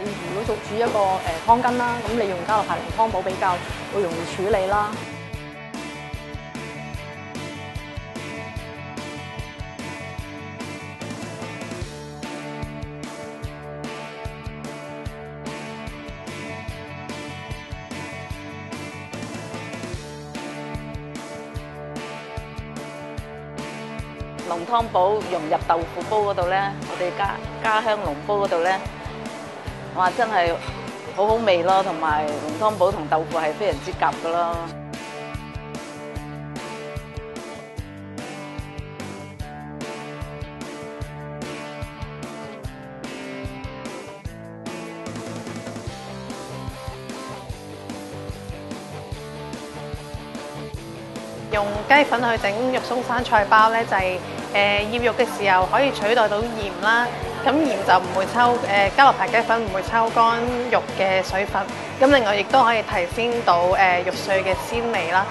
你如果煮一個湯羹啦，咁你用家樂牌濃湯寶比較會容易處理啦。濃湯寶融入豆腐煲嗰度咧，我哋家鄉濃煲嗰度咧，哇真係好好味咯，同埋濃湯寶同豆腐係非常之夾噶咯。用雞粉去整肉鬆生菜包咧，就係醃肉嘅時候可以取代到鹽啦。咁鹽就唔會抽家樂牌雞粉唔會抽乾肉嘅水分。咁另外亦都可以提鮮到肉碎嘅鮮味啦。